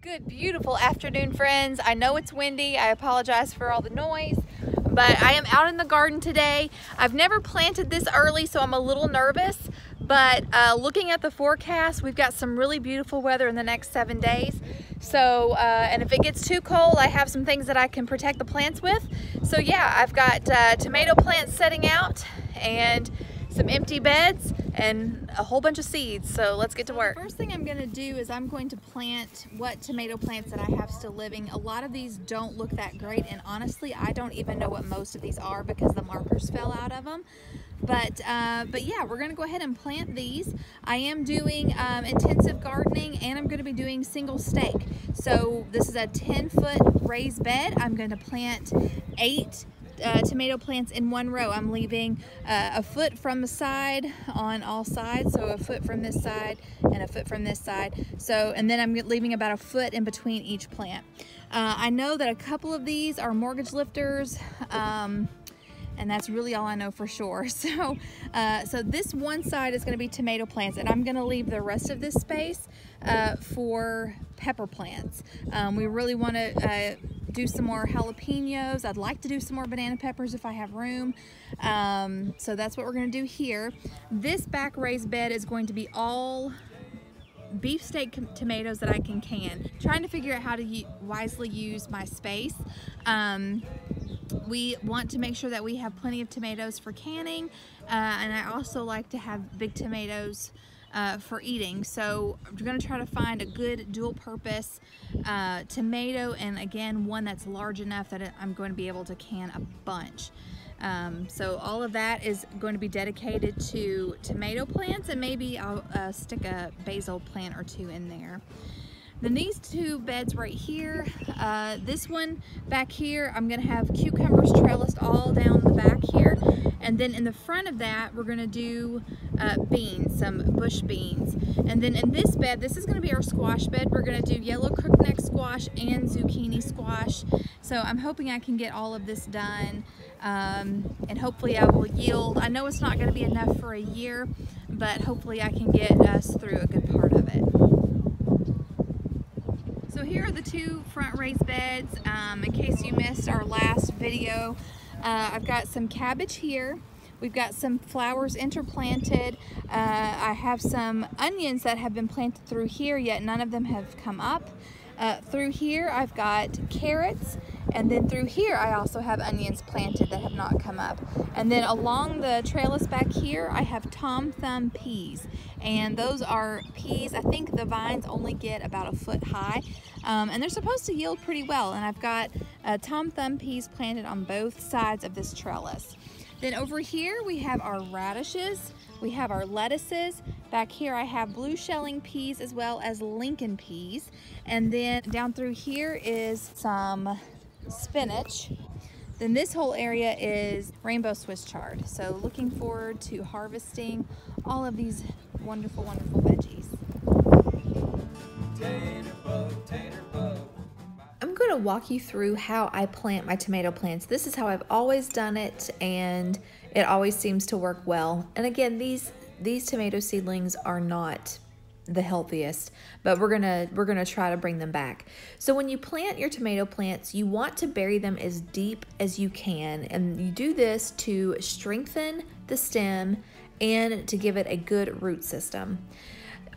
Good, beautiful afternoon, friends. I know it's windy. I apologize for all the noise, but I am out in the garden today. I've never planted this early, so I'm a little nervous, but looking at the forecast, we've got some really beautiful weather in the next 7 days. So, and if it gets too cold, I have some things that I can protect the plants with. So yeah, I've got tomato plants setting out and some empty beds and a whole bunch of seeds. So let's get to work. The first thing I'm going to do is I'm going to plant what tomato plants that I have still living. A lot of these don't look that great, and honestly I don't even know what most of these are because the markers fell out of them. But yeah, we're going to go ahead and plant these. I am doing intensive gardening, and I'm going to be doing single stake. So this is a 10-foot raised bed. I'm going to plant 8 tomato plants in one row. I'm leaving a foot from the side on all sides, so a foot from this side and a foot from this side. So, and then I'm leaving about a foot in between each plant. I know that a couple of these are mortgage lifters, and that's really all I know for sure. So, so this one side is going to be tomato plants, and I'm going to leave the rest of this space for pepper plants. We really want to do some more jalapenos. I'd like to do some more banana peppers if I have room. So that's what we're going to do here. This back raised bed is going to be all beefsteak tomatoes that I can. Trying to figure out how to wisely use my space. We want to make sure that we have plenty of tomatoes for canning, and I also like to have big tomatoes for eating. So I'm going to try to find a good dual purpose tomato, and again one that's large enough that I'm going to be able to can a bunch. So all of that is going to be dedicated to tomato plants, and maybe I'll stick a basil plant or two in there. Then these 2 beds right here, this one back here, I'm going to have cucumbers trellised all down the back here. And then in the front of that, we're going to do beans, some bush beans. And then in this bed, this is going to be our squash bed. We're going to do yellow crookneck squash and zucchini squash. So I'm hoping I can get all of this done, and hopefully I will yield. I know it's not going to be enough for a year, but hopefully I can get us through a good part of it. So here are the 2 front raised beds. In case you missed our last video, I've got some cabbage here. We've got some flowers interplanted. I have some onions that have been planted through here, yet none of them have come up. Through here I've got carrots, and then through here I also have onions planted that have not come up. And then along the trellis back here I have Tom Thumb peas, and those are peas, I think the vines only get about a foot high, and they're supposed to yield pretty well. And I've got Tom Thumb peas planted on both sides of this trellis. Then over here we have our radishes, we have our lettuces. Back here I have blue shelling peas as well as Lincoln peas. And then down through here is some spinach. Then this whole area is rainbow Swiss chard. So looking forward to harvesting all of these wonderful, wonderful veggies. I'm going to walk you through how I plant my tomato plants. This is how I've always done it, and it always seems to work well. And again, these tomato seedlings are not the healthiest, but we're gonna try to bring them back. So when you plant your tomato plants, you want to bury them as deep as you can, and you do this to strengthen the stem and to give it a good root system.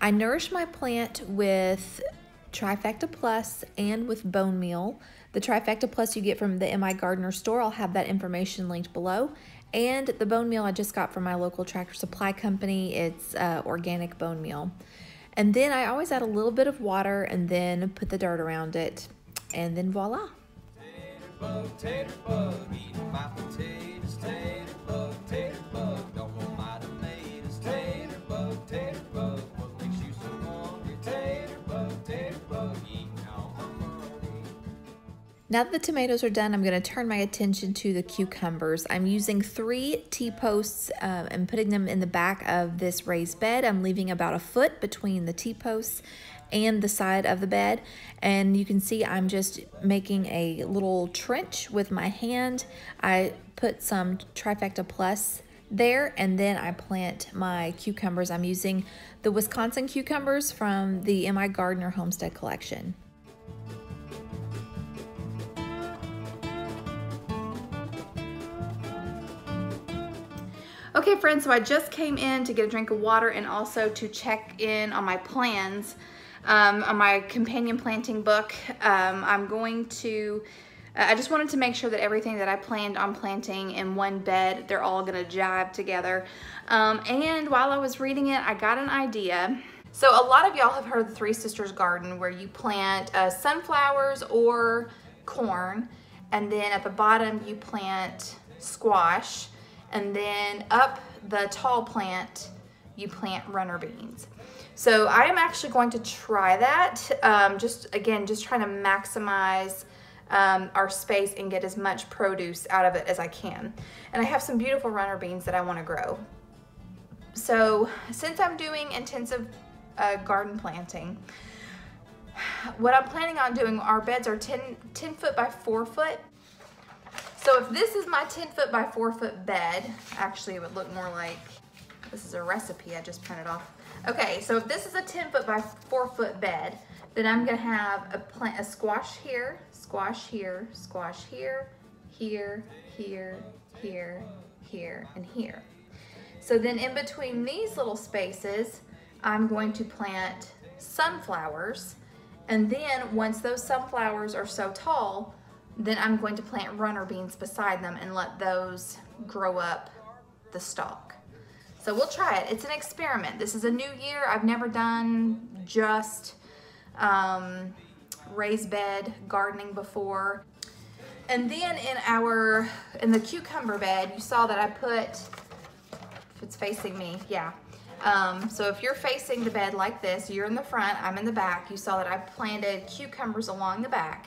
I nourish my plant with Trifecta Plus and with bone meal. The Trifecta Plus you get from the MI Gardener store. I'll have that information linked below. And the bone meal I just got from my local Tractor Supply company. It's organic bone meal. And then I always add a little bit of water and then put the dirt around it, and then voila. Tater bug, eating my potatoes, tater bug, don't want my tomatoes, tater bug, what makes you so hungry, tater bug, eating all my money. Now that the tomatoes are done, I'm going to turn my attention to the cucumbers. I'm using 3 T-posts and putting them in the back of this raised bed. I'm leaving about a foot between the T-posts and the side of the bed, and you can see I'm just making a little trench with my hand. I put some Trifecta Plus there, and then I plant my cucumbers. I'm using the Wisconsin cucumbers from the MI Gardener Homestead collection. Okay friends, so I just came in to get a drink of water and also to check in on my plans on my companion planting book. I just wanted to make sure that everything that I planned on planting in one bed, they're all gonna jive together. And while I was reading it, I got an idea. So a lot of y'all have heard of the Three Sisters Garden, where you plant sunflowers or corn, and then at the bottom you plant squash, and then up the tall plant you plant runner beans. So I am actually going to try that, just trying to maximize our space and get as much produce out of it as I can. And I have some beautiful runner beans that I want to grow. So since I'm doing intensive garden planting, what I'm planning on doing, our beds are 10 foot by 4 foot. So if this is my 10 foot by 4 foot bed, actually it would look more like, this is a recipe I just printed off. Okay, so if this is a 10 foot by 4 foot bed, then I'm gonna have a squash here, squash here, squash here, here, here, here, here, and here. So then in between these little spaces, I'm going to plant sunflowers. And then once those sunflowers are so tall, then I'm going to plant runner beans beside them and let those grow up the stalk. So we'll try it. It's an experiment. This is a new year. I've never done just raised bed gardening before. And then in the cucumber bed, you saw that I put, if it's facing me, yeah. So if you're facing the bed like this, you're in the front, I'm in the back, you saw that I planted cucumbers along the back.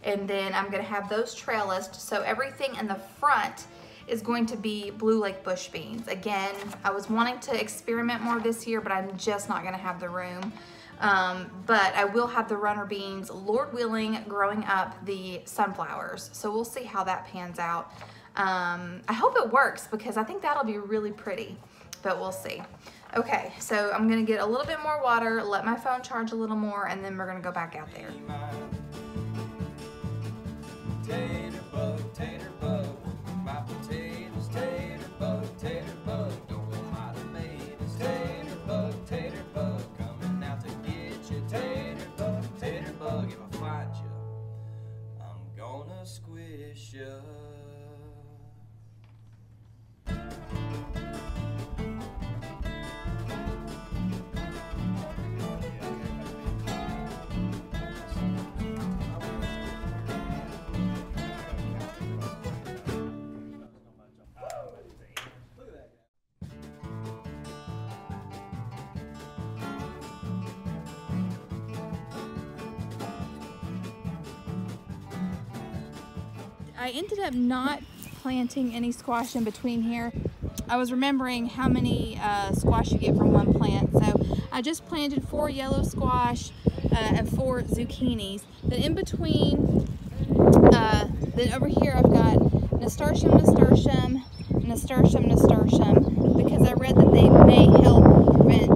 And then I'm gonna have those trellised, so everything in the front is going to be blue lake bush beans. Again, I was wanting to experiment more this year, but I'm just not gonna have the room. But I will have the runner beans, Lord willing, growing up the sunflowers. So we'll see how that pans out. I hope it works, because I think that'll be really pretty, but we'll see. Okay, so I'm gonna get a little bit more water, let my phone charge a little more, and then we're gonna go back out there. Tater bug, my potatoes, tater bug, don't know how to make this tater bug, coming out to get you, tater bug, if I find you, I'm gonna squish you. I ended up not planting any squash in between here. I was remembering how many squash you get from one plant, so I just planted 4 yellow squash and 4 zucchinis. Then in between, then over here I've got nasturtium, because I read that they may help prevent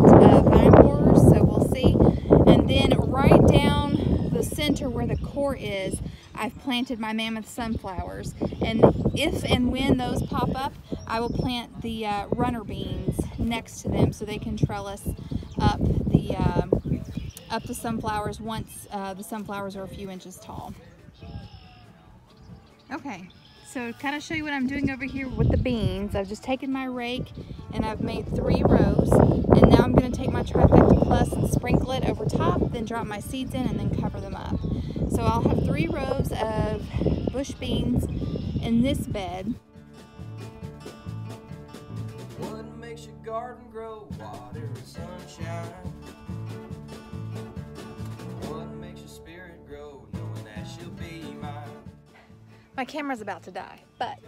vine borers, so we'll see. And then right down the center where the core is, I've planted my mammoth sunflowers, and if and when those pop up, I will plant the runner beans next to them so they can trellis up the sunflowers once the sunflowers are a few inches tall. Okay, so to kind of show you what I'm doing over here with the beans, I've just taken my rake and I've made 3 rows, and now I'm going to take my Trifecta Plus and sprinkle it over top, then drop my seeds in and then cover them up. So I'll have 3 rows of bush beans in this bed. What makes your garden grow? Water and sunshine. What makes your spirit grow? Knowing that she'll be mine. My camera's about to die, but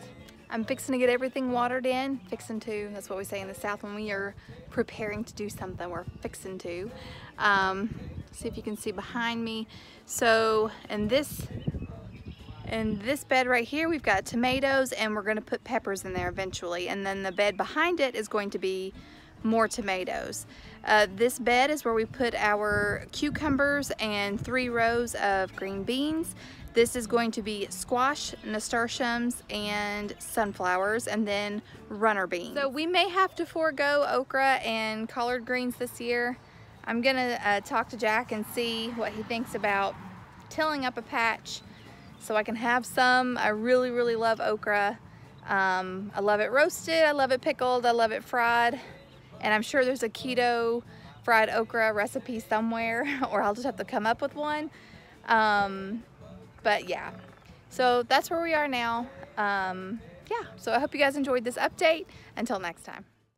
I'm fixing to get everything watered in. That's what we say in the South when we are preparing to do something, we're fixing to. See if you can see behind me. So in this bed right here, we've got tomatoes, and we're gonna put peppers in there eventually. And then the bed behind it is going to be more tomatoes. This bed is where we put our cucumbers and 3 rows of green beans. This is going to be squash, nasturtiums, and sunflowers, and then runner beans. So we may have to forego okra and collard greens this year. I'm gonna talk to Jack and see what he thinks about tilling up a patch so I can have some. I really, really love okra. I love it roasted, I love it pickled, I love it fried, and I'm sure there's a keto fried okra recipe somewhere, or I'll just have to come up with one. But yeah, so that's where we are now. Yeah, so I hope you guys enjoyed this update. Until next time.